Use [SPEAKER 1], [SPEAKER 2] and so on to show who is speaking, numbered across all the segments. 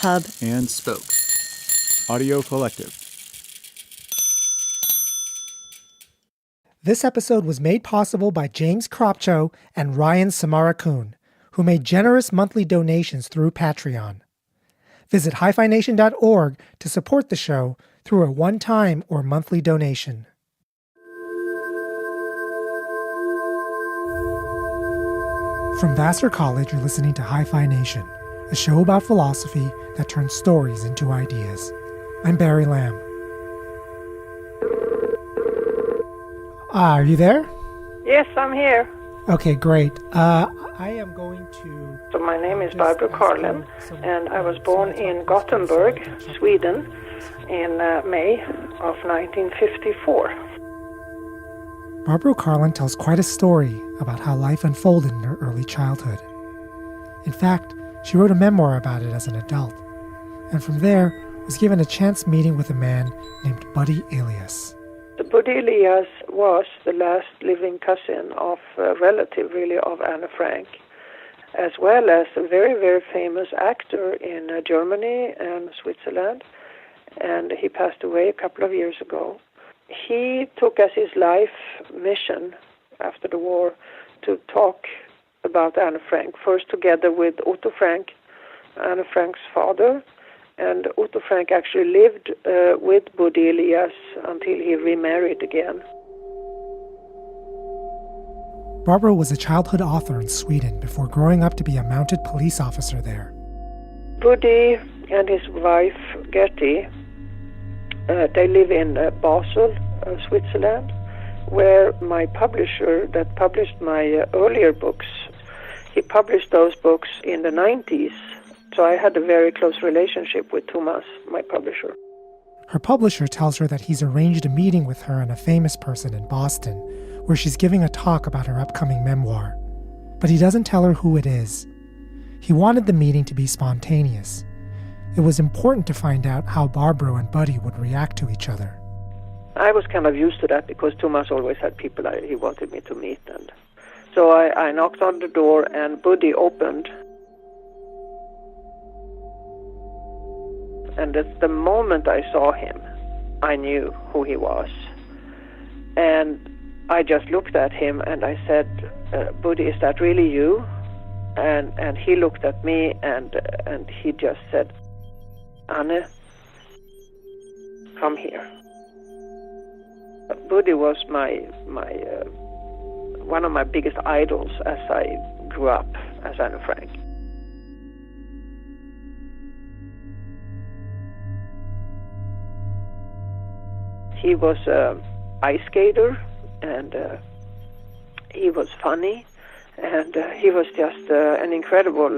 [SPEAKER 1] Hub,
[SPEAKER 2] and Spoke. Audio Collective.
[SPEAKER 3] This episode was made possible by James Kropcho and Ryan Samarakun, who made generous monthly donations through Patreon. Visit HiFiNation.org to support the show through a one-time or monthly donation. From Vassar College, you're listening to Hi-Fi Nation, a show about philosophy that turns stories into ideas. I'm Barry Lamb. Are you there?
[SPEAKER 4] Yes, I'm here.
[SPEAKER 3] Okay, great. I am going to...
[SPEAKER 4] So my name is Barbro Karlen, and I was born in Gothenburg, Sweden, in May of 1954.
[SPEAKER 3] Barbro Karlen tells quite a story about how life unfolded in her early childhood. In fact, she wrote a memoir about it as an adult, and from there was given a chance meeting with a man named Buddy Elias.
[SPEAKER 4] Buddy Elias was the last living cousin of a relative, really, of Anne Frank, as well as a very, very famous actor in Germany and Switzerland, and he passed away a couple of years ago. He took as his life mission after the war to talk about Anne Frank, first together with Otto Frank, Anne Frank's father, and Otto Frank actually lived with Buddy Elias until he remarried again.
[SPEAKER 3] Barbro was a childhood author in Sweden before growing up to be a mounted police officer there.
[SPEAKER 4] Buddy and his wife, Gertie, they live in Basel, Switzerland, where my publisher that published my earlier books, he published those books in the 90s. So I had a very close relationship with Thomas, my publisher.
[SPEAKER 3] Her publisher tells her that he's arranged a meeting with her and a famous person in Boston, where she's giving a talk about her upcoming memoir. But he doesn't tell her who it is. He wanted the meeting to be spontaneous. It was important to find out how Barbro and Buddy would react to each other.
[SPEAKER 4] I was kind of used to that because Thomas always had people he wanted me to meet. And so I knocked on the door and Buddy opened. And at the moment I saw him, I knew who he was. And I just looked at him and I said, Buddy, is that really you? And he looked at me and he just said, Anne, come here. Buddy was my one of my biggest idols as I grew up as Anne Frank. He was an ice skater, and he was funny, and he was just an incredible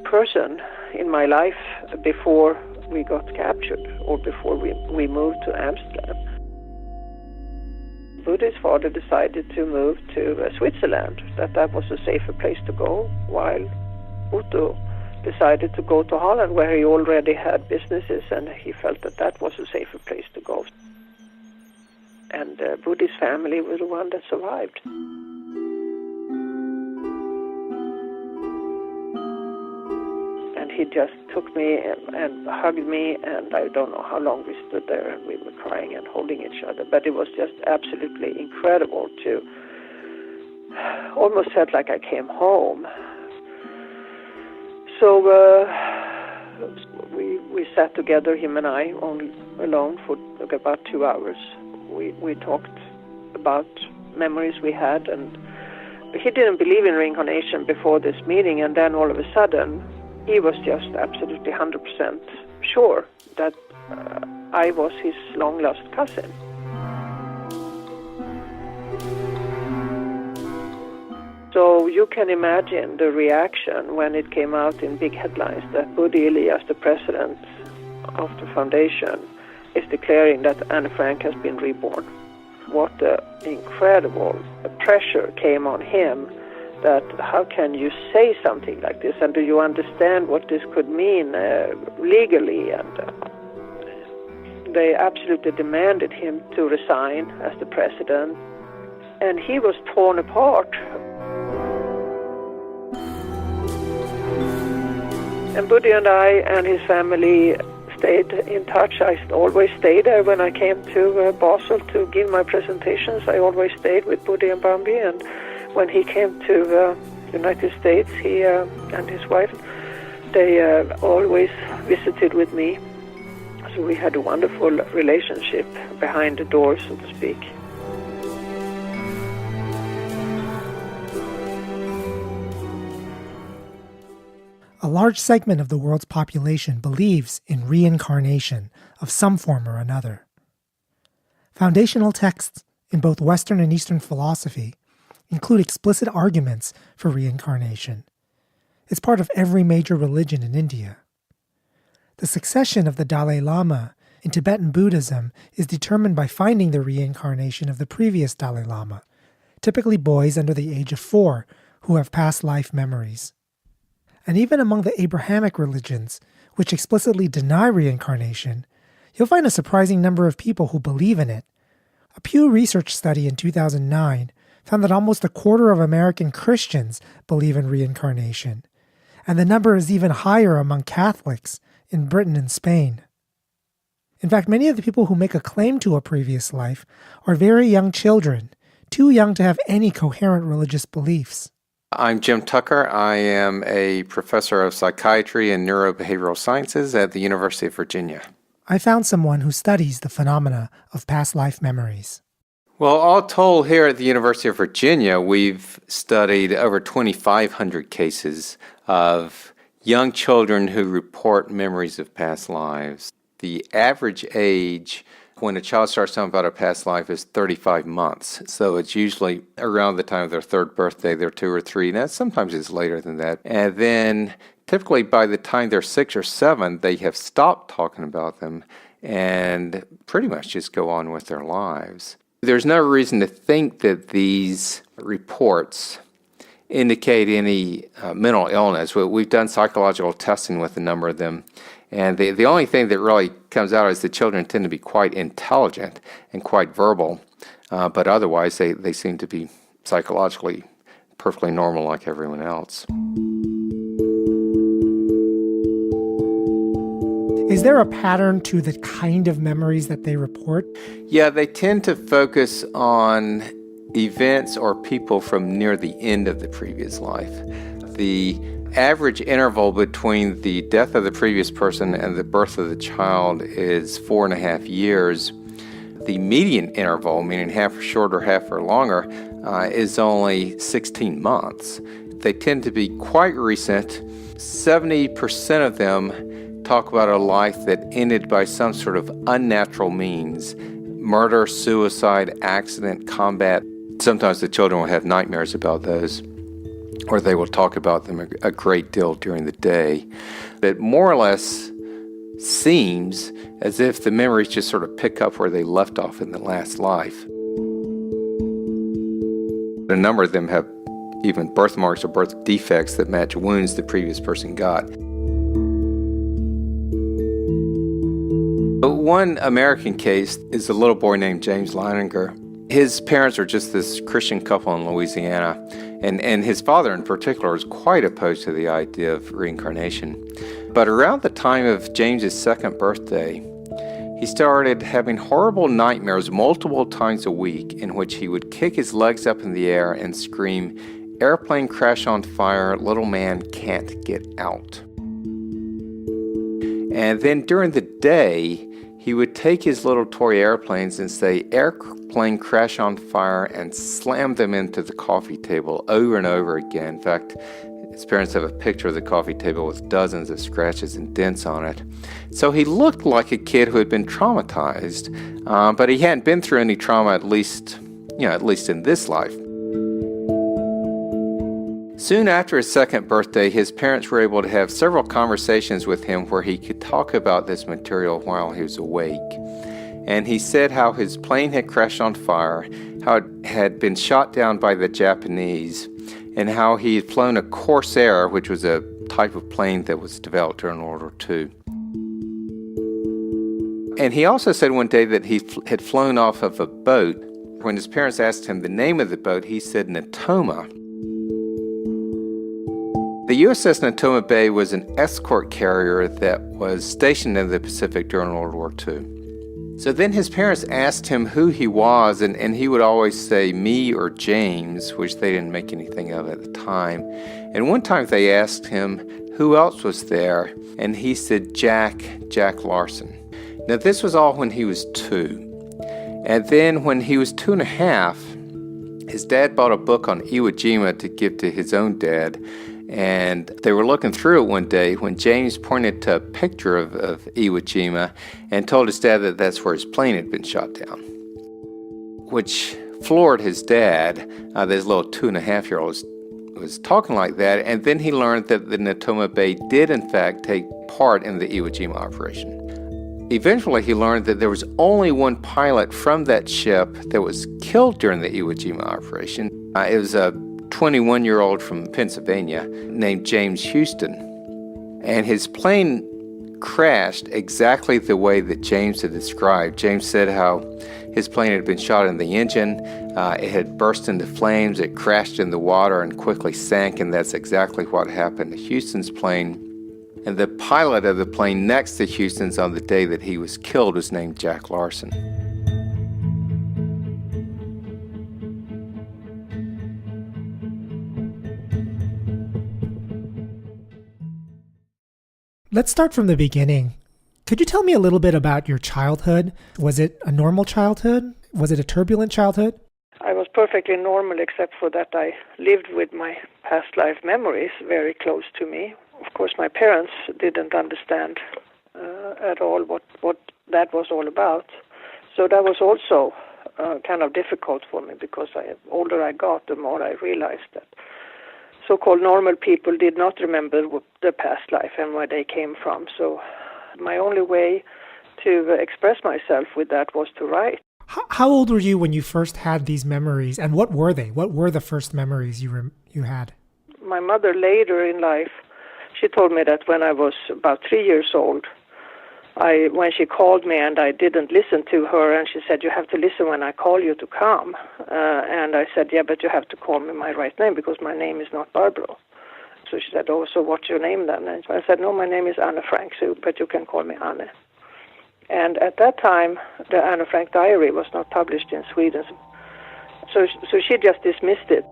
[SPEAKER 4] person in my life before we got captured, or before we moved to Amsterdam. Buddy's father decided to move to Switzerland, that was a safer place to go, while Otto decided to go to Holland, where he already had businesses, and he felt that was a safer place to go. And Buddy's family was the one that survived. And he just took me and hugged me, and I don't know how long we stood there, and we were crying and holding each other. But it was just absolutely incredible to almost felt like I came home. So we sat together, him and I, alone for about 2 hours. We talked about memories we had, and he didn't believe in reincarnation before this meeting, and then all of a sudden he was just absolutely 100% sure that I was his long-lost cousin. So you can imagine the reaction when it came out in big headlines that Buddy Elias, the president of the foundation, is declaring that Anne Frank has been reborn. What an incredible pressure came on him, that how can you say something like this, and do you understand what this could mean legally? And they absolutely demanded him to resign as the president, and he was torn apart. And Buddy and I and his family stayed in touch. I always stayed there when I came to Basel to give my presentations. I always stayed with Buddy and Bambi, and when he came to the United States, he and his wife, they always visited with me. So we had a wonderful relationship behind the doors, so to speak.
[SPEAKER 3] A large segment of the world's population believes in reincarnation of some form or another. Foundational texts in both Western and Eastern philosophy include explicit arguments for reincarnation. It's part of every major religion in India. The succession of the Dalai Lama in Tibetan Buddhism is determined by finding the reincarnation of the previous Dalai Lama, typically boys under the age of 4 who have past life memories. And even among the Abrahamic religions, which explicitly deny reincarnation, you'll find a surprising number of people who believe in it. A Pew Research study in 2009 found that almost a quarter of American Christians believe in reincarnation, and the number is even higher among Catholics in Britain and Spain. In fact, many of the people who make a claim to a previous life are very young children, too young to have any coherent religious beliefs.
[SPEAKER 1] I'm Jim Tucker. I am a professor of psychiatry and neurobehavioral sciences at the University of Virginia.
[SPEAKER 3] I found someone who studies the phenomena of past life memories.
[SPEAKER 1] Well, all told, here at the University of Virginia, we've studied over 2,500 cases of young children who report memories of past lives. The average age when a child starts talking about a past life is 35 months. So it's usually around the time of their 3rd birthday, they're 2 or 3. Now, sometimes it's later than that. And then typically by the time they're 6 or 7, they have stopped talking about them and pretty much just go on with their lives. There's no reason to think that these reports indicate any mental illness. We've done psychological testing with a number of them, and the only thing that really comes out is the children tend to be quite intelligent and quite verbal, but otherwise they seem to be psychologically perfectly normal like everyone else.
[SPEAKER 3] Is there a pattern to the kind of memories that they report?
[SPEAKER 1] Yeah, they tend to focus on events or people from near the end of the previous life. The average interval between the death of the previous person and the birth of the child is 4.5 years. The median interval, meaning half or shorter, half or longer, is only 16 months. They tend to be quite recent. 70% of them talk about a life that ended by some sort of unnatural means: murder, suicide, accident, combat. Sometimes the children will have nightmares about those, or they will talk about them a great deal during the day. It more or less seems as if the memories just sort of pick up where they left off in the last life. A number of them have even birthmarks or birth defects that match wounds the previous person got. One American case is a little boy named James Leininger. His parents are just this Christian couple in Louisiana, and his father in particular is quite opposed to the idea of reincarnation. But around the time of James's 2nd birthday, he started having horrible nightmares multiple times a week in which he would kick his legs up in the air and scream, "Airplane crash on fire, little man can't get out." And then during the day, he would take his little toy airplanes and say, "Airplane crash on fire," and slam them into the coffee table over and over again. In fact, his parents have a picture of the coffee table with dozens of scratches and dents on it. So he looked like a kid who had been traumatized, but he hadn't been through any trauma, at least in this life. Soon after his 2nd birthday, his parents were able to have several conversations with him where he could talk about this material while he was awake. And he said how his plane had crashed on fire, how it had been shot down by the Japanese, and how he had flown a Corsair, which was a type of plane that was developed during World War II. And he also said one day that he had flown off of a boat. When his parents asked him the name of the boat, he said Natoma. The USS Natoma Bay was an escort carrier that was stationed in the Pacific during World War II. So then his parents asked him who he was, and he would always say me or James, which they didn't make anything of at the time. And one time they asked him who else was there, and he said Jack Larson. Now this was all when he was 2. And then when he was 2.5, his dad bought a book on Iwo Jima to give to his own dad. And they were looking through it one day when James pointed to a picture of Iwo Jima and told his dad that that's where his plane had been shot down, which floored his dad. This little 2.5-year-old was talking like that, and then he learned that the Natoma Bay did in fact take part in the Iwo Jima operation. Eventually he learned that there was only one pilot from that ship that was killed during the Iwo Jima operation. It was a 21-year-old from Pennsylvania named James Houston. And his plane crashed exactly the way that James had described. James said how his plane had been shot in the engine, it had burst into flames, it crashed in the water and quickly sank, and that's exactly what happened to Houston's plane. And the pilot of the plane next to Houston's on the day that he was killed was named Jack Larson.
[SPEAKER 3] Let's start from the beginning. Could you tell me a little bit about your childhood? Was it a normal childhood? Was it a turbulent childhood?
[SPEAKER 4] I was perfectly normal, except for that I lived with my past life memories very close to me. Of course, my parents didn't understand at all what that was all about. So that was also kind of difficult for me, because the older I got, the more I realized that so-called normal people did not remember the past life and where they came from. So my only way to express myself with that was to write.
[SPEAKER 3] How old were you when you first had these memories, and what were they? What were the first memories you had?
[SPEAKER 4] My mother later in life, she told me that when I was about 3 years old, when she called me and I didn't listen to her, and she said, "You have to listen when I call you to come." And I said, "Yeah, but you have to call me my right name, because my name is not Barbro." So she said, "Oh, so what's your name then?" And I said, "No, my name is Anne Frank, but you can call me Anne." And at that time, the Anne Frank diary was not published in Sweden. So she just dismissed it.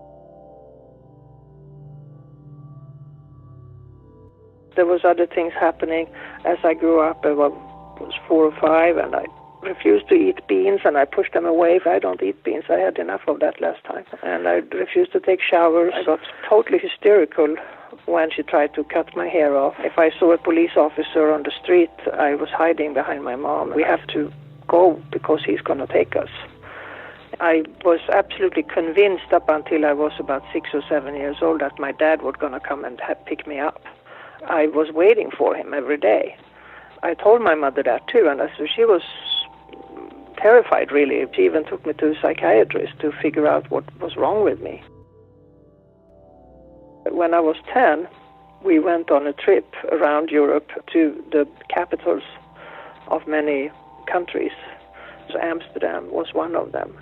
[SPEAKER 4] There was other things happening as I grew up. I was 4 or 5, and I refused to eat beans, and I pushed them away. I don't eat beans. I had enough of that last time. And I refused to take showers. I got totally hysterical when she tried to cut my hair off. If I saw a police officer on the street, I was hiding behind my mom. "We have to go because he's going to take us." I was absolutely convinced up until I was about 6 or 7 years old that my dad was going to come and pick me up. I was waiting for him every day. I told my mother that too, and so she was terrified, really. She even took me to a psychiatrist to figure out what was wrong with me. When I was 10, we went on a trip around Europe to the capitals of many countries. So Amsterdam was one of them.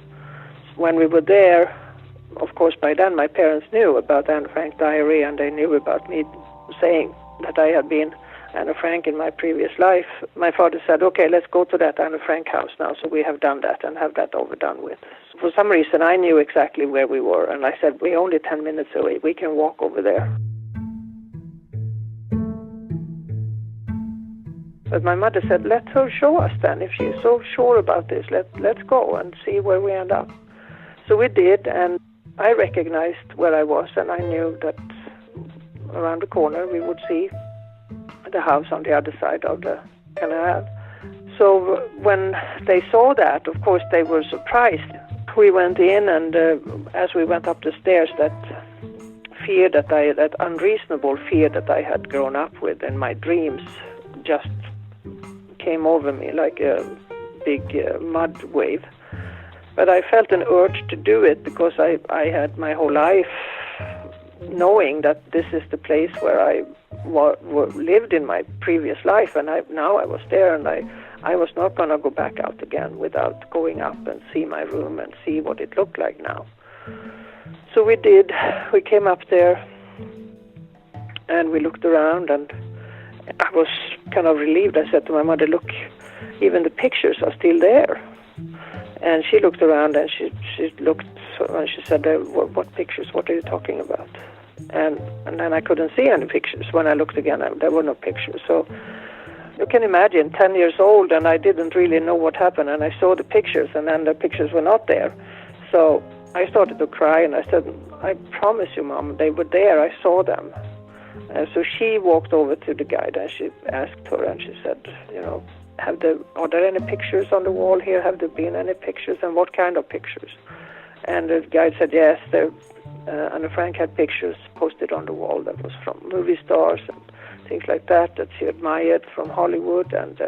[SPEAKER 4] When we were there, of course, by then my parents knew about Anne Frank diary, and they knew about me saying that I had been Anne Frank in my previous life. My father said, "Okay, let's go to that Anne Frank house now." So we have done that and have that overdone with. For some reason, I knew exactly where we were, and I said, "We're only 10 minutes away. We can walk over there." But my mother said, "Let her show us then. If she's so sure about this, let's go and see where we end up." So we did, and I recognized where I was, and I knew that around the corner we would see the house on the other side of the canal. So when they saw that, of course, they were surprised. We went in, and as we went up the stairs, that unreasonable fear that I had grown up with in my dreams just came over me like a big mud wave. But I felt an urge to do it, because I had my whole life knowing that this is the place where I lived in my previous life, and now I was there, and I was not going to go back out again without going up and see my room and see what it looked like now. So we did. We came up there, And we looked around, and I was kind of relieved. I said to my mother, look, even the pictures are still there. And she looked around, and she looked, and she said, what pictures? What are you talking about? And then I couldn't see any pictures. When I looked again, there were no pictures. So you can imagine, 10 years old, and I didn't really know what happened. And I saw the pictures, and then the pictures were not there. So I started to cry, and I said, I promise you, Mom, they were there. I saw them. And so she walked over to the guide, and she asked her, and she said, are there any pictures on the wall here? Have there been any pictures, and what kind of pictures? And the guide said, yes, Anne Frank had pictures posted on the wall that was from movie stars and things like that she admired from Hollywood, and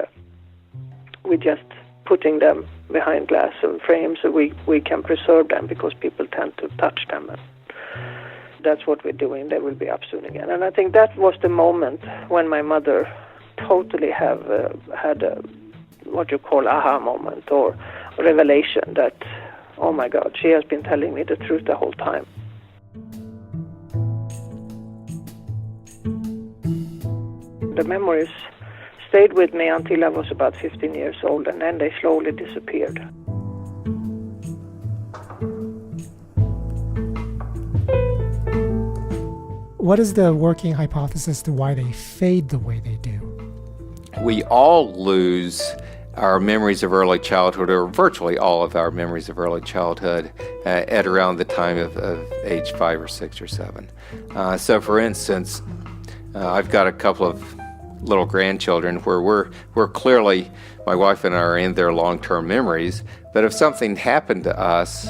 [SPEAKER 4] we just putting them behind glass and frames so we can preserve them, because people tend to touch them. And that's what we're doing. They will be up soon again. And I think that was the moment when my mother totally had what you call aha moment or revelation that, oh my God, she has been telling me the truth the whole time. The memories stayed with me until I was about 15 years old, and then they slowly disappeared.
[SPEAKER 3] What is the working hypothesis to why they fade the way they do?
[SPEAKER 1] We all lose our memories of early childhood, or virtually all of our memories of early childhood, at around the time of age 5 or 6 or 7. So for instance, I've got a couple of little grandchildren where we're clearly, my wife and I are in their long-term memories, but if something happened to us,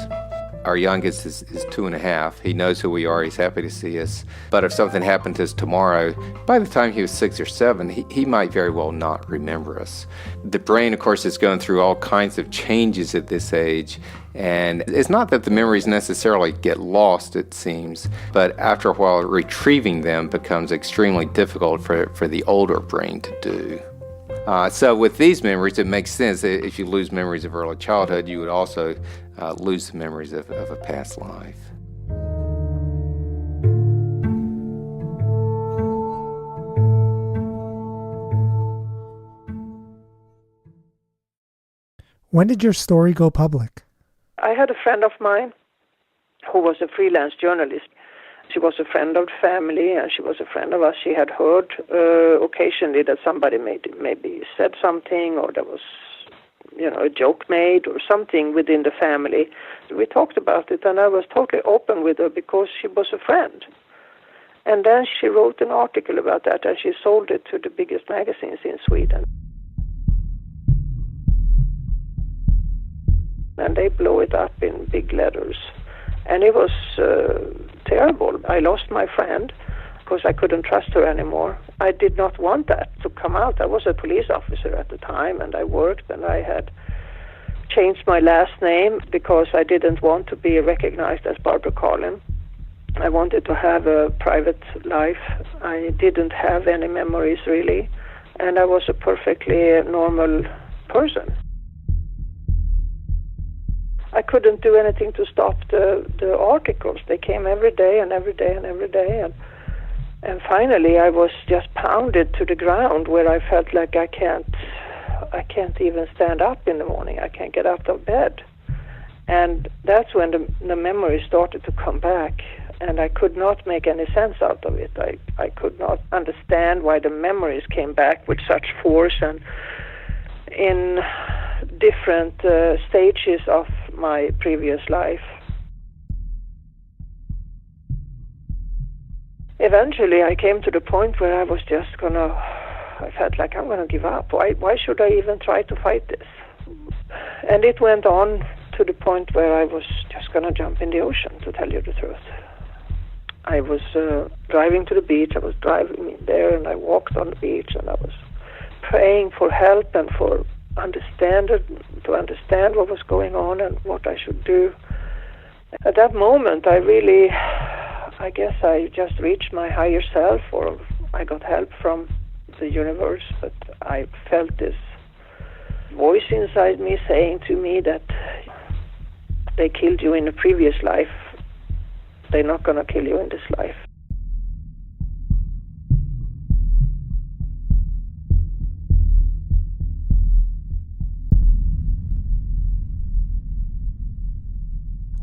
[SPEAKER 1] our youngest is 2.5. He knows who we are. He's happy to see us. But if something happened to us tomorrow, by the time he was 6 or 7, he might very well not remember us. The brain, of course, is going through all kinds of changes at this age. And it's not that the memories necessarily get lost, it seems, but after a while, retrieving them becomes extremely difficult for the older brain to do. So with these memories, it makes sense that if you lose memories of early childhood, you would also lose the memories of a past life.
[SPEAKER 3] When did your story go public?
[SPEAKER 4] I had a friend of mine who was a freelance journalist. She was a friend of the family, and she was a friend of us. She had heard occasionally that somebody maybe said something, or there was, a joke made or something within the family. We talked about it, and I was totally open with her because she was a friend. And then she wrote an article about that, and she sold it to the biggest magazines in Sweden. And they blew it up in big letters. And it was terrible. I lost my friend because I couldn't trust her anymore. I did not want that to come out. I was a police officer at the time, and I worked, and I had changed my last name because I didn't want to be recognized as Barbro Karlen. I wanted to have a private life. I didn't have any memories, really, and I was a perfectly normal person. I couldn't do anything to stop the articles. They came every day and every day and every day. And finally, I was just pounded to the ground where I felt like I can't even stand up in the morning. I can't get out of bed. And that's when the memory started to come back. And I could not make any sense out of it. I could not understand why the memories came back with such force and in different stages of my previous life. Eventually, I came to the point where I was just I felt like I'm gonna give up. Why should I even try to fight this? And it went on to the point where I was just gonna jump in the ocean, to tell you the truth. I was driving to the beach. I was driving there, and I walked on the beach, and I was praying for help and to understand what was going on and what I should do. At that moment, I guess I just reached my higher self, or I got help from the universe, but I felt this voice inside me saying to me that they killed you in a previous life. They're not going to kill you in this life.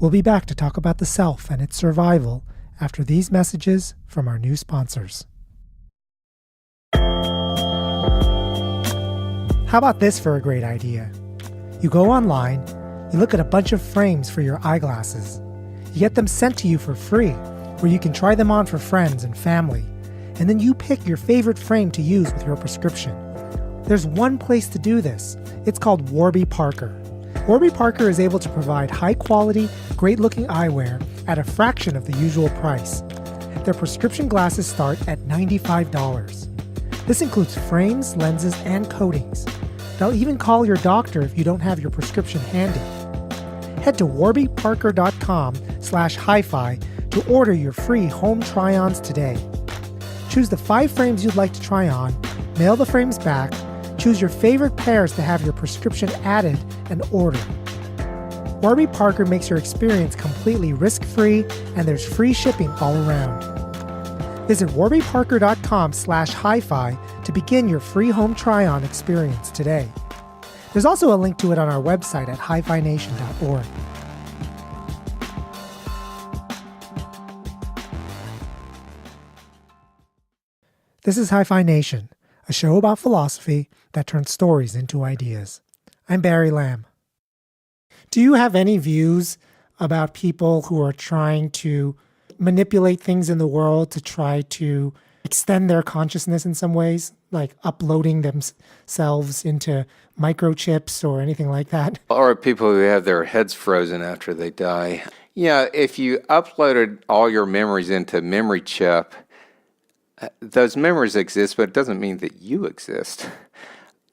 [SPEAKER 3] We'll be back to talk about the self and its survival after these messages from our new sponsors. How about this for a great idea? You go online, you look at a bunch of frames for your eyeglasses. You get them sent to you for free, where you can try them on for friends and family, and then you pick your favorite frame to use with your prescription. There's one place to do this. It's called Warby Parker. Warby Parker is able to provide high-quality, great-looking eyewear at a fraction of the usual price. Their prescription glasses start at $95. This includes frames, lenses, and coatings. They'll even call your doctor if you don't have your prescription handy. Head to warbyparker.com/hi-fi to order your free home try-ons today. Choose the 5 frames you'd like to try on, mail the frames back, choose your favorite pairs to have your prescription added, and order. Warby Parker makes your experience completely risk-free, and there's free shipping all around. Visit warbyparker.com/hi-fi to begin your free home try-on experience today. There's also a link to it on our website at hifynation.org. This is Hi-Fi Nation, a show about philosophy that turns stories into ideas. I'm Barry Lamb. Do you have any views about people who are trying to manipulate things in the world to try to extend their consciousness in some ways, like uploading themselves into microchips or anything like that?
[SPEAKER 1] Or people who have their heads frozen after they die. Yeah, if you uploaded all your memories into memory chip, those memories exist, but it doesn't mean that you exist.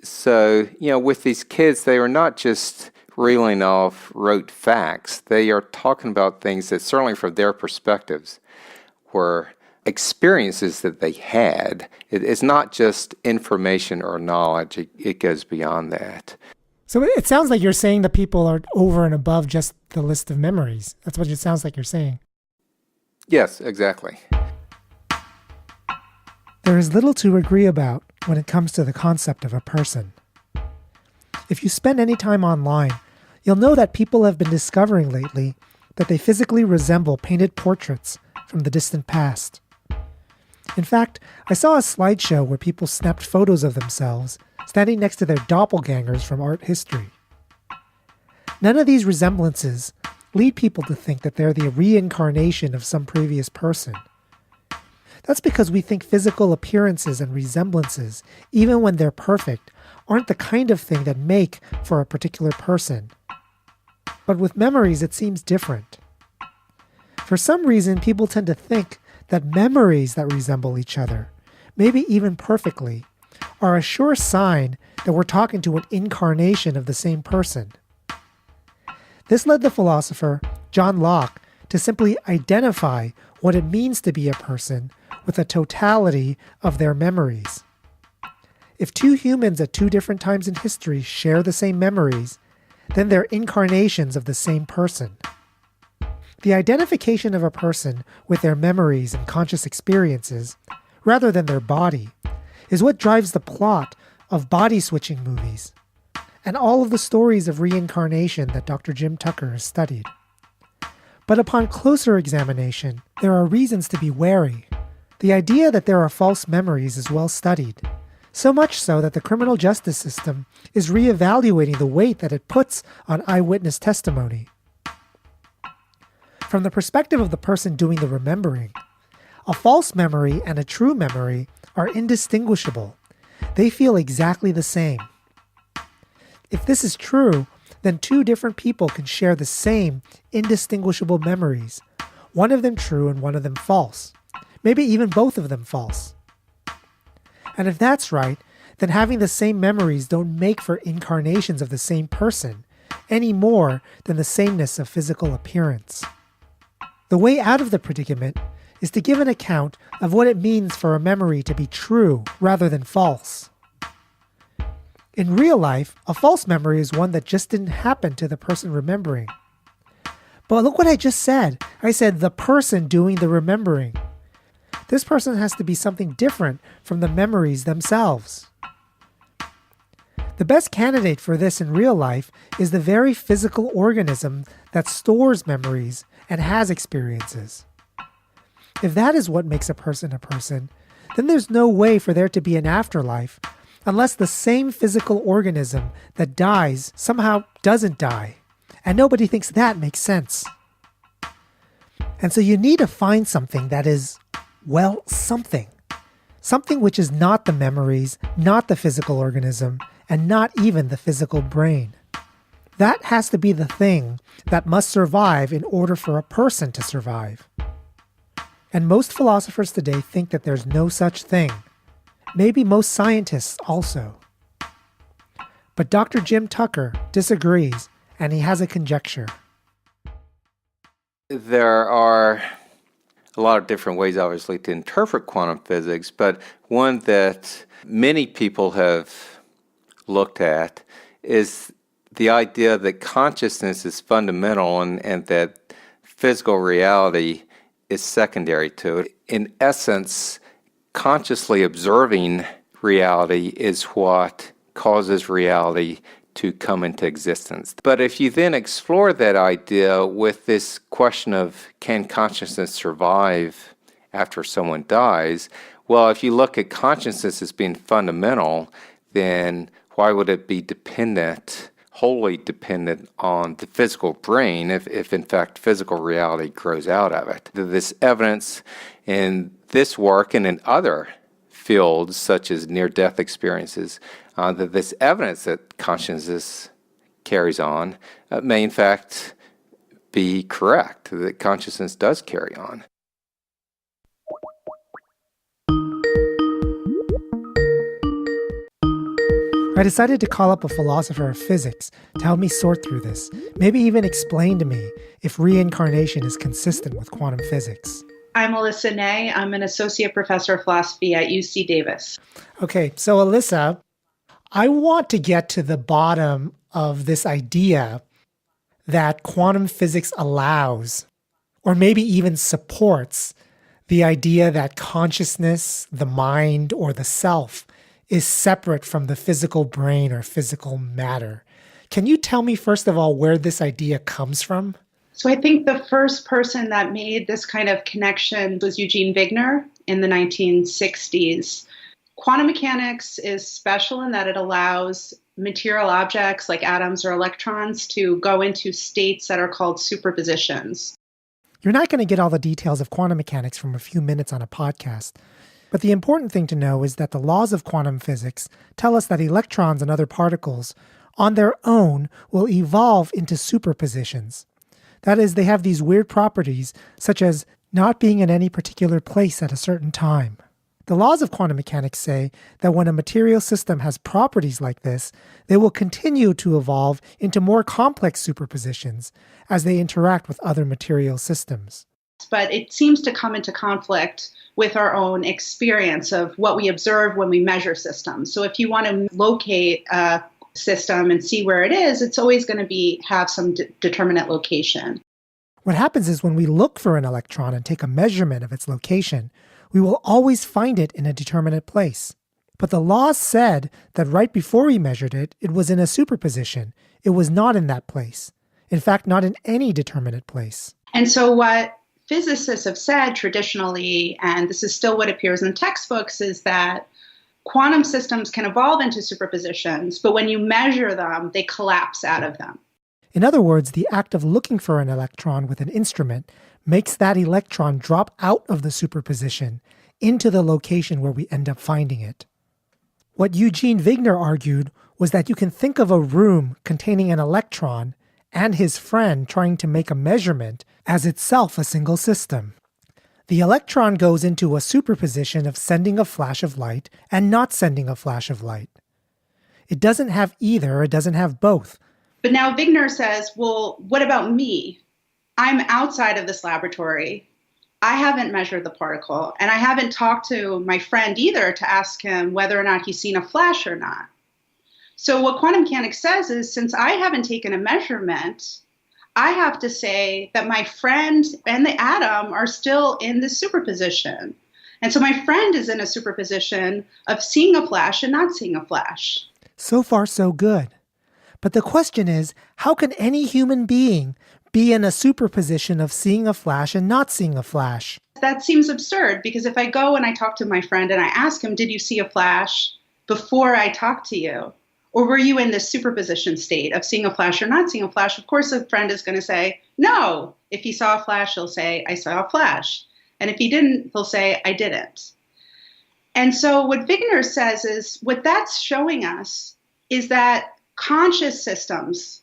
[SPEAKER 1] So, with these kids, they are not just reeling off rote facts. They are talking about things that certainly from their perspectives were experiences that they had. It's not just information or knowledge. It goes beyond that.
[SPEAKER 3] So it sounds like you're saying that people are over and above just the list of memories. That's what it sounds like you're saying.
[SPEAKER 1] Yes, exactly.
[SPEAKER 3] There is little to agree about when it comes to the concept of a person. If you spend any time online, you'll know that people have been discovering lately that they physically resemble painted portraits from the distant past. In fact, I saw a slideshow where people snapped photos of themselves standing next to their doppelgangers from art history. None of these resemblances lead people to think that they're the reincarnation of some previous person. That's because we think physical appearances and resemblances, even when they're perfect, aren't the kind of thing that make for a particular person. But with memories, it seems different. For some reason, people tend to think that memories that resemble each other, maybe even perfectly, are a sure sign that we're talking to an incarnation of the same person. This led the philosopher John Locke to simply identify what it means to be a person with a totality of their memories. If two humans at two different times in history share the same memories, then they're incarnations of the same person. The identification of a person with their memories and conscious experiences, rather than their body, is what drives the plot of body-switching movies and all of the stories of reincarnation that Dr. Jim Tucker has studied. But upon closer examination, there are reasons to be wary. The idea that there are false memories is well studied, so much so that the criminal justice system is reevaluating the weight that it puts on eyewitness testimony. From the perspective of the person doing the remembering, a false memory and a true memory are indistinguishable. They feel exactly the same. If this is true, then two different people can share the same indistinguishable memories, one of them true and one of them false, maybe even both of them false. And if that's right, then having the same memories don't make for incarnations of the same person, any more than the sameness of physical appearance. The way out of the predicament is to give an account of what it means for a memory to be true rather than false. In real life, a false memory is one that just didn't happen to the person remembering. But look what I just said. I said the person doing the remembering. This person has to be something different from the memories themselves. The best candidate for this in real life is the very physical organism that stores memories and has experiences. If that is what makes a person, then there's no way for there to be an afterlife unless the same physical organism that dies somehow doesn't die. And nobody thinks that makes sense. And so you need to find something that is, well, something. Something which is not the memories, not the physical organism, and not even the physical brain. That has to be the thing that must survive in order for a person to survive. And most philosophers today think that there's no such thing. Maybe most scientists also. But Dr. Jim Tucker disagrees, and he has a conjecture.
[SPEAKER 1] There are a lot of different ways, obviously, to interpret quantum physics, but one that many people have looked at is the idea that consciousness is fundamental and that physical reality is secondary to it. In essence, consciously observing reality is what causes reality to come into existence. But if you then explore that idea with this question of can consciousness survive after someone dies, well, if you look at consciousness as being fundamental, then why would it be wholly dependent on the physical brain if in fact physical reality grows out of it? This evidence in this work and in other fields such as near-death experiences, that this evidence that consciousness carries on may in fact be correct, that consciousness does carry on.
[SPEAKER 3] I decided to call up a philosopher of physics to help me sort through this, maybe even explain to me if reincarnation is consistent with quantum physics.
[SPEAKER 5] I'm Alyssa Ney. I'm an associate professor of philosophy at UC Davis.
[SPEAKER 3] Okay, so Alyssa, I want to get to the bottom of this idea that quantum physics allows, or maybe even supports, the idea that consciousness, the mind, or the self is separate from the physical brain or physical matter. Can you tell me, first of all, where this idea comes from?
[SPEAKER 5] So I think the first person that made this kind of connection was Eugene Wigner in the 1960s. Quantum mechanics is special in that it allows material objects like atoms or electrons to go into states that are called superpositions.
[SPEAKER 3] You're not going to get all the details of quantum mechanics from a few minutes on a podcast. But the important thing to know is that the laws of quantum physics tell us that electrons and other particles, on their own, will evolve into superpositions. That is, they have these weird properties, such as not being in any particular place at a certain time. The laws of quantum mechanics say that when a material system has properties like this, they will continue to evolve into more complex superpositions as they interact with other material systems.
[SPEAKER 5] But it seems to come into conflict with our own experience of what we observe when we measure systems. So if you want to locate a system and see where it is, it's always going to have some determinate location.
[SPEAKER 3] What happens is when we look for an electron and take a measurement of its location, we will always find it in a determinate place. But the laws said that right before we measured it, it was in a superposition. It was not in that place. In fact, not in any determinate place.
[SPEAKER 5] And so what physicists have said traditionally, and this is still what appears in textbooks, is that quantum systems can evolve into superpositions, but when you measure them, they collapse out of them.
[SPEAKER 3] In other words, the act of looking for an electron with an instrument makes that electron drop out of the superposition into the location where we end up finding it. What Eugene Wigner argued was that you can think of a room containing an electron and his friend trying to make a measurement as itself a single system. The electron goes into a superposition of sending a flash of light and not sending a flash of light. It doesn't have either, it doesn't have both.
[SPEAKER 5] But now Wigner says, well, what about me? I'm outside of this laboratory. I haven't measured the particle, and I haven't talked to my friend either to ask him whether or not he's seen a flash or not. So what quantum mechanics says is, since I haven't taken a measurement, I have to say that my friend and the atom are still in this superposition. And so my friend is in a superposition of seeing a flash and not seeing a flash.
[SPEAKER 3] So far, so good. But the question is, how can any human being be in a superposition of seeing a flash and not seeing a flash?
[SPEAKER 5] That seems absurd, because if I go and I talk to my friend and I ask him, did you see a flash before I talked to you? Or were you in this superposition state of seeing a flash or not seeing a flash? Of course, a friend is going to say, no. If he saw a flash, he'll say, I saw a flash. And if he didn't, he'll say, I didn't. And so what Wigner says is, what that's showing us is that conscious systems,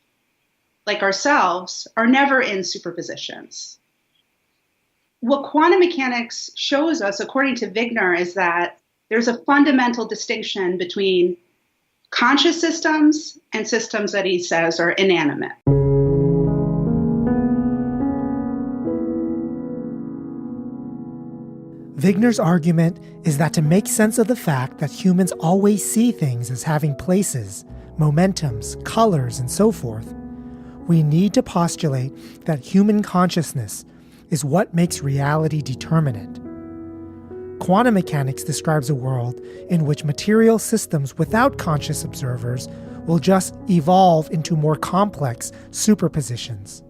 [SPEAKER 5] like ourselves, are never in superpositions. What quantum mechanics shows us, according to Wigner, is that there's a fundamental distinction between conscious systems and systems that he says are inanimate.
[SPEAKER 3] Wigner's argument is that to make sense of the fact that humans always see things as having places, momentums, colors, and so forth, we need to postulate that human consciousness is what makes reality determinate. Quantum mechanics describes a world in which material systems without conscious observers will just evolve into more complex superpositions.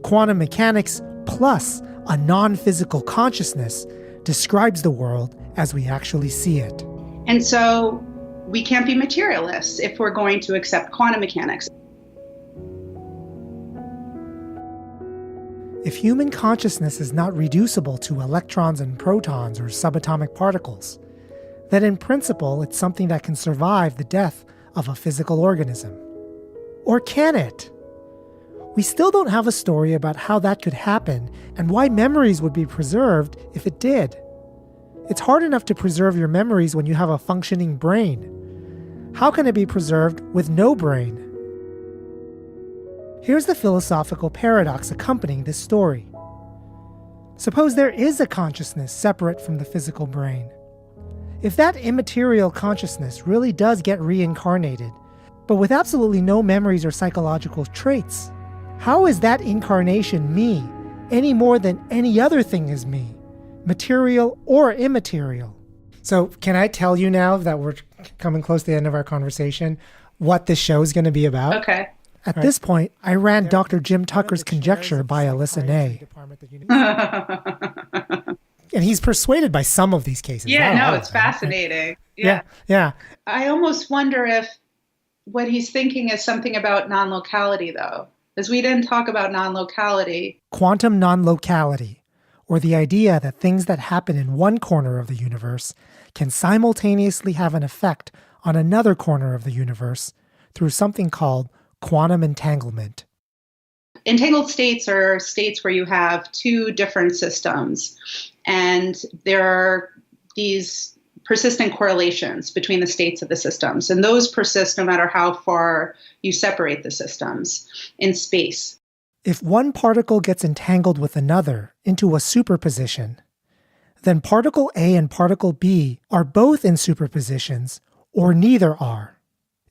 [SPEAKER 3] Quantum mechanics plus a non-physical consciousness describes the world as we actually see it.
[SPEAKER 5] And so we can't be materialists if we're going to accept quantum mechanics.
[SPEAKER 3] If human consciousness is not reducible to electrons and protons or subatomic particles, then in principle it's something that can survive the death of a physical organism. Or can it? We still don't have a story about how that could happen and why memories would be preserved if it did. It's hard enough to preserve your memories when you have a functioning brain. How can it be preserved with no brain? Here's the philosophical paradox accompanying this story. Suppose there is a consciousness separate from the physical brain. If that immaterial consciousness really does get reincarnated, but with absolutely no memories or psychological traits, how is that incarnation me any more than any other thing is me, material or immaterial? So can I tell you now that we're coming close to the end of our conversation what this show is going to be about?
[SPEAKER 5] Okay.
[SPEAKER 3] At this point, I ran Dr. Jim Tucker's conjecture by Alyssa Ney. And he's persuaded by some of these cases.
[SPEAKER 5] Yeah, no, it's fascinating.
[SPEAKER 3] Yeah.
[SPEAKER 5] I almost wonder if what he's thinking is something about non-locality, though, because we didn't talk about non-locality.
[SPEAKER 3] Quantum non-locality, or the idea that things that happen in one corner of the universe can simultaneously have an effect on another corner of the universe through something called quantum entanglement.
[SPEAKER 5] Entangled states are states where you have two different systems, and there are these persistent correlations between the states of the systems, and those persist no matter how far you separate the systems in space.
[SPEAKER 3] If one particle gets entangled with another into a superposition, then particle A and particle B are both in superpositions, or neither are.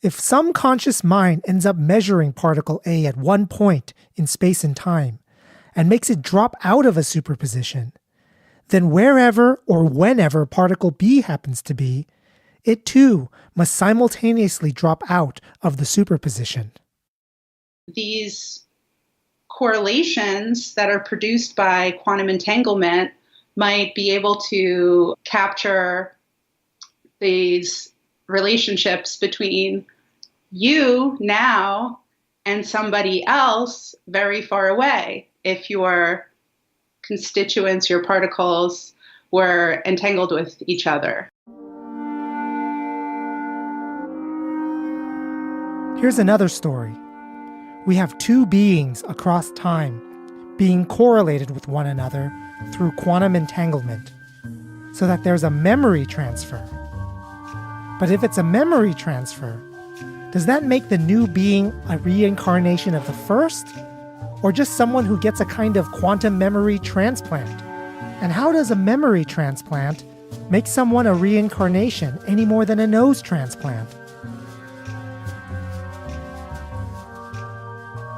[SPEAKER 3] If some conscious mind ends up measuring particle A at one point in space and time and makes it drop out of a superposition, then wherever or whenever particle B happens to be, it too must simultaneously drop out of the superposition.
[SPEAKER 5] These correlations that are produced by quantum entanglement might be able to capture these relationships between you now and somebody else very far away if your constituents, your particles, were entangled with each other.
[SPEAKER 3] Here's another story. We have two beings across time being correlated with one another through quantum entanglement, so that there's a memory transfer. But if it's a memory transfer, does that make the new being a reincarnation of the first? Or just someone who gets a kind of quantum memory transplant? And how does a memory transplant make someone a reincarnation any more than a nose transplant?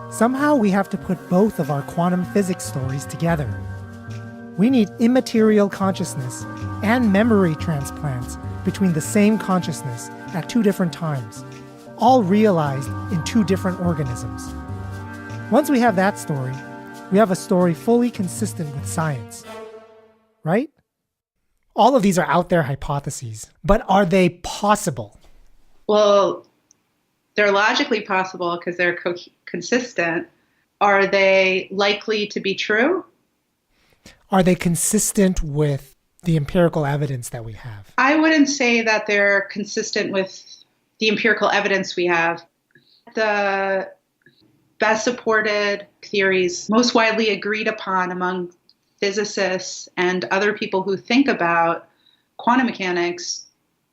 [SPEAKER 3] Somehow we have to put both of our quantum physics stories together. We need immaterial consciousness and memory transplants between the same consciousness at two different times, all realized in two different organisms. Once we have that story, we have a story fully consistent with science. Right? All of these are out there hypotheses, but are they possible?
[SPEAKER 5] Well, they're logically possible because they're consistent. Are they likely to be true?
[SPEAKER 3] Are they consistent with the empirical evidence that we have?
[SPEAKER 5] I wouldn't say that they're consistent with the empirical evidence we have. The best supported theories, most widely agreed upon among physicists and other people who think about quantum mechanics,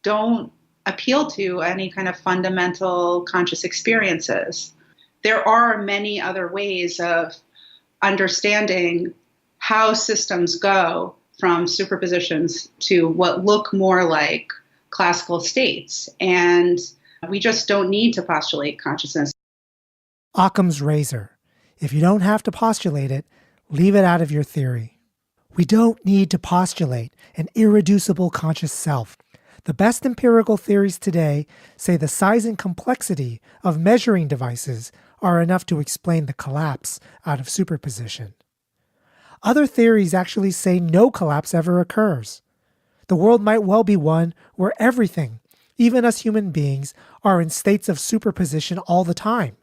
[SPEAKER 5] don't appeal to any kind of fundamental conscious experiences. There are many other ways of understanding how systems go from superpositions to what look more like classical states. And we just don't need to postulate consciousness.
[SPEAKER 3] Occam's razor. If you don't have to postulate it, leave it out of your theory. We don't need to postulate an irreducible conscious self. The best empirical theories today say the size and complexity of measuring devices are enough to explain the collapse out of superposition. Other theories actually say no collapse ever occurs. The world might well be one where everything, even us human beings, are in states of superposition all the time.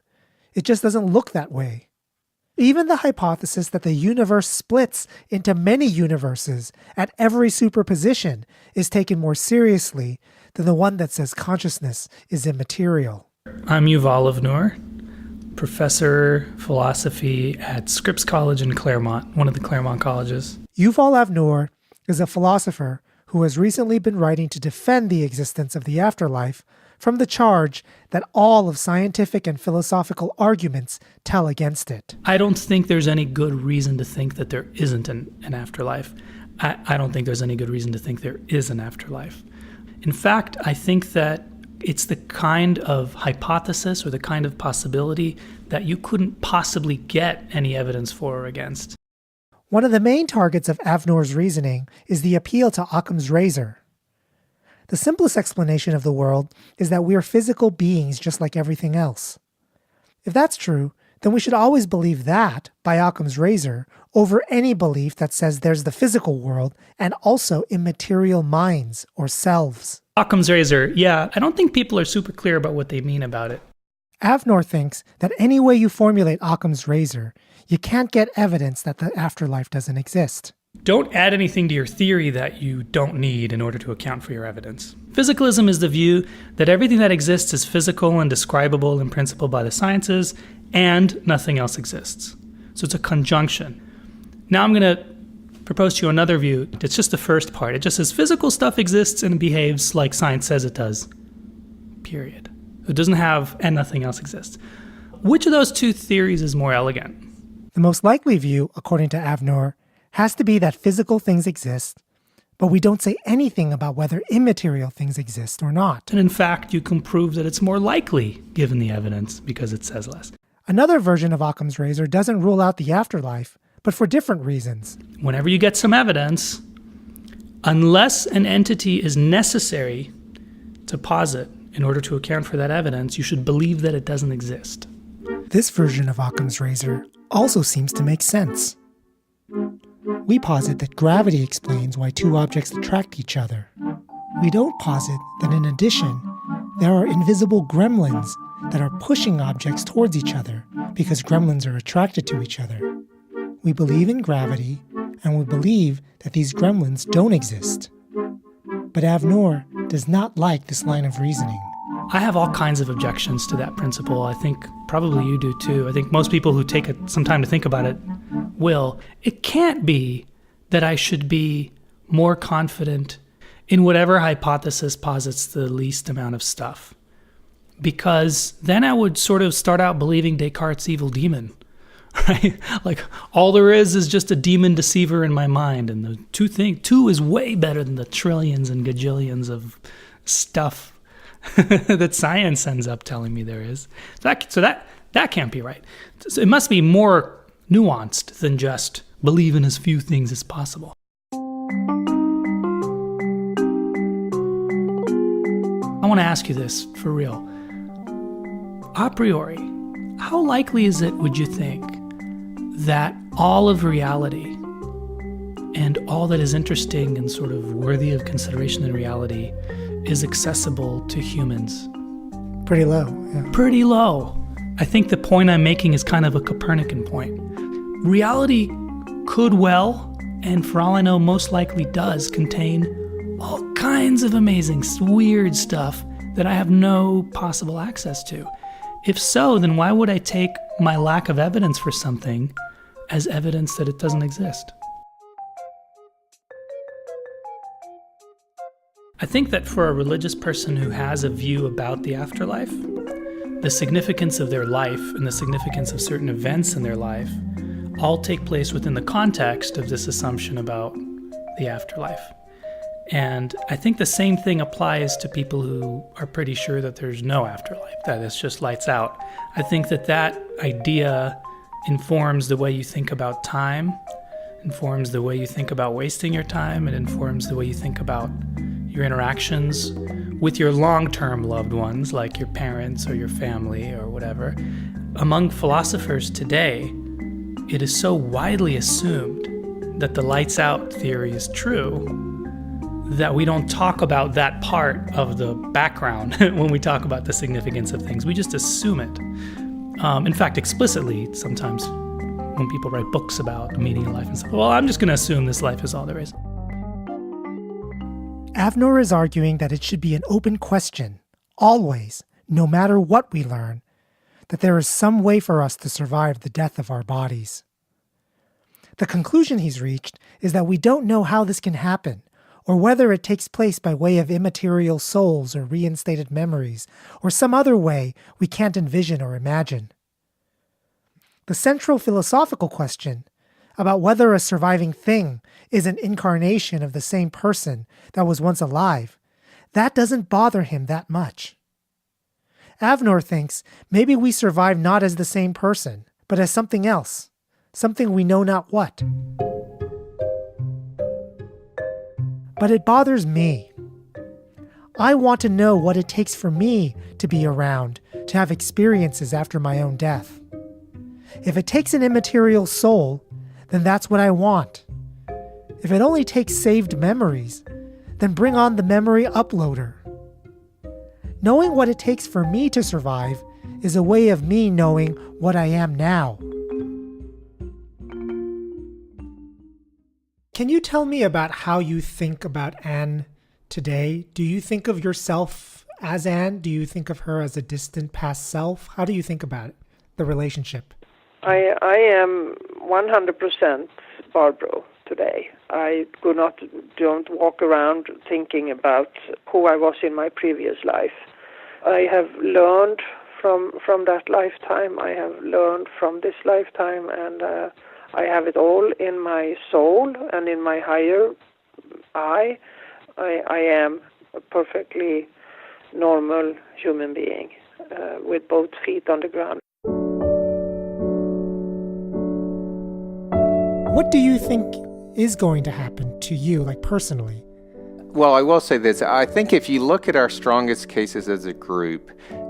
[SPEAKER 3] It just doesn't look that way. Even the hypothesis that the universe splits into many universes at every superposition is taken more seriously than the one that says consciousness is immaterial.
[SPEAKER 6] I'm Yuval Avnur, professor of philosophy at Scripps College in Claremont, one of the Claremont colleges.
[SPEAKER 3] Yuval Avnur is a philosopher who has recently been writing to defend the existence of the afterlife from the charge that all of scientific and philosophical arguments tell against it.
[SPEAKER 6] I don't think there's any good reason to think that there isn't an afterlife. I don't think there's any good reason to think there is an afterlife. In fact, I think that it's the kind of hypothesis or the kind of possibility that you couldn't possibly get any evidence for or against.
[SPEAKER 3] One of the main targets of Avnur's reasoning is the appeal to Occam's razor. The simplest explanation of the world is that we are physical beings just like everything else. If that's true, then we should always believe that, by Occam's razor, over any belief that says there's the physical world and also immaterial minds or selves.
[SPEAKER 6] Occam's razor, yeah, I don't think people are super clear about what they mean about it.
[SPEAKER 3] Avnur thinks that any way you formulate Occam's razor, you can't get evidence that the afterlife doesn't exist.
[SPEAKER 6] Don't add anything to your theory that you don't need in order to account for your evidence. Physicalism is the view that everything that exists is physical and describable in principle by the sciences, and nothing else exists. So it's a conjunction. Now I'm going to propose to you another view. It's just the first part. It just says physical stuff exists and behaves like science says it does. Period. It doesn't have and nothing else exists. Which of those two theories is more elegant?
[SPEAKER 3] The most likely view, according to Avnur, has to be that physical things exist, but we don't say anything about whether immaterial things exist or not.
[SPEAKER 6] And in fact, you can prove that it's more likely given the evidence because it says less.
[SPEAKER 3] Another version of Occam's razor doesn't rule out the afterlife, but for different reasons.
[SPEAKER 6] Whenever you get some evidence, unless an entity is necessary to posit in order to account for that evidence, you should believe that it doesn't exist.
[SPEAKER 3] This version of Occam's razor also seems to make sense. We posit that gravity explains why two objects attract each other. We don't posit that in addition, there are invisible gremlins that are pushing objects towards each other because gremlins are attracted to each other. We believe in gravity, and we believe that these gremlins don't exist. But Avnur does not like this line of reasoning.
[SPEAKER 6] I have all kinds of objections to that principle. I think probably you do too. I think most people who take some time to think about it will. It can't be that I should be more confident in whatever hypothesis posits the least amount of stuff. Because then I would sort of start out believing Descartes' evil demon, right? Like all there is just a demon deceiver in my mind. And the two is way better than the trillions and gajillions of stuff that science ends up telling me there is. So that can't be right. So it must be more nuanced than just believe in as few things as possible. I want to ask you this for real. A priori, how likely is it, would you think, that all of reality and all that is interesting and sort of worthy of consideration in reality is accessible to humans?
[SPEAKER 3] Pretty low. Yeah.
[SPEAKER 6] Pretty low. I think the point I'm making is kind of a Copernican point. Reality could well, and for all I know, most likely does, contain all kinds of amazing, weird stuff that I have no possible access to. If so, then why would I take my lack of evidence for something as evidence that it doesn't exist? I think that for a religious person who has a view about the afterlife, the significance of their life and the significance of certain events in their life all take place within the context of this assumption about the afterlife. And I think the same thing applies to people who are pretty sure that there's no afterlife, that it's just lights out. I think that that idea informs the way you think about time, informs the way you think about wasting your time, it informs the way you think about your interactions with your long-term loved ones, like your parents or your family or whatever. Among philosophers today, it is so widely assumed that the lights out theory is true that we don't talk about that part of the background when we talk about the significance of things. We just assume it. In fact, explicitly, sometimes when people write books about the meaning of life and stuff, well, I'm just going to assume this life is all there is.
[SPEAKER 3] Avnur is arguing that it should be an open question, always, no matter what we learn, that there is some way for us to survive the death of our bodies. The conclusion he's reached is that we don't know how this can happen, or whether it takes place by way of immaterial souls or reinstated memories, or some other way we can't envision or imagine. The central philosophical question about whether a surviving thing is an incarnation of the same person that was once alive, that doesn't bother him that much. Avnur thinks maybe we survive not as the same person, but as something else, something we know not what. But it bothers me. I want to know what it takes for me to be around, to have experiences after my own death. If it takes an immaterial soul, then that's what I want. If it only takes saved memories, then bring on the memory uploader. Knowing what it takes for me to survive is a way of me knowing what I am now. Can you tell me about how you think about Anne today? Do you think of yourself as Anne? Do you think of her as a distant past self? How do you think about it, the relationship?
[SPEAKER 4] I am 100% Barbro today. I don't walk around thinking about who I was in my previous life. I have learned from that lifetime. I have learned from this lifetime, and I have it all in my soul and in my higher I. I am a perfectly normal human being with both feet on the ground.
[SPEAKER 3] What do you think is going to happen to you, like personally?
[SPEAKER 1] Well, I will say this. I think if you look at our strongest cases as a group,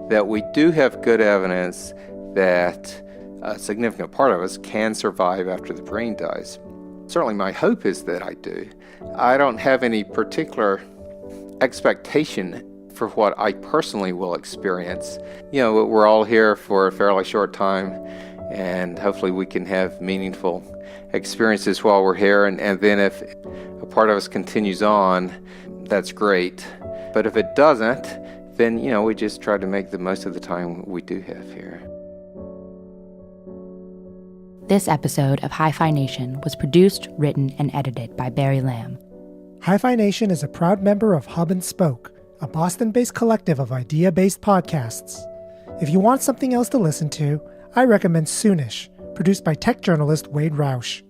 [SPEAKER 1] that we do have good evidence that a significant part of us can survive after the brain dies. Certainly my hope is that I do. I don't have any particular expectation for what I personally will experience. You know, we're all here for a fairly short time, and hopefully we can have meaningful experiences while we're here, and then if a part of us continues on, that's great. But if it doesn't, then, you know, we just try to make the most of the time we do have here.
[SPEAKER 7] This episode of Hi-Phi Nation was produced, written, and edited by Barry Lamb.
[SPEAKER 3] Hi-Phi Nation is a proud member of Hub and Spoke, a Boston-based collective of idea-based podcasts. If you want something else to listen to, I recommend Soonish, produced by tech journalist Wade Roush.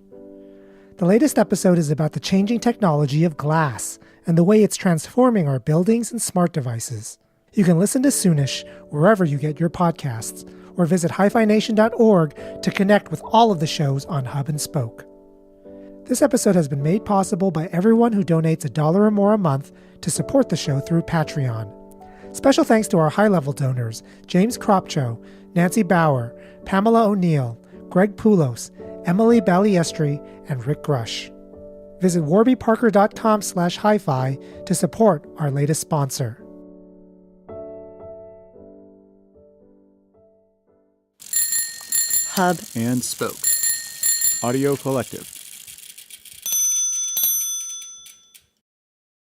[SPEAKER 3] The latest episode is about the changing technology of glass and the way it's transforming our buildings and smart devices. You can listen to Soonish wherever you get your podcasts, or visit hiphination.org to connect with all of the shows on Hub and Spoke. This episode has been made possible by everyone who donates $1 or more a month to support the show through Patreon. Special thanks to our high-level donors, James Cropcho, Nancy Bauer, Pamela O'Neill, Greg Poulos, Emily Balliestri, and Rick Grush. Visit warbyparker.com/hi-fi to support our latest sponsor.
[SPEAKER 2] Hub and Spoke. Audio Collective.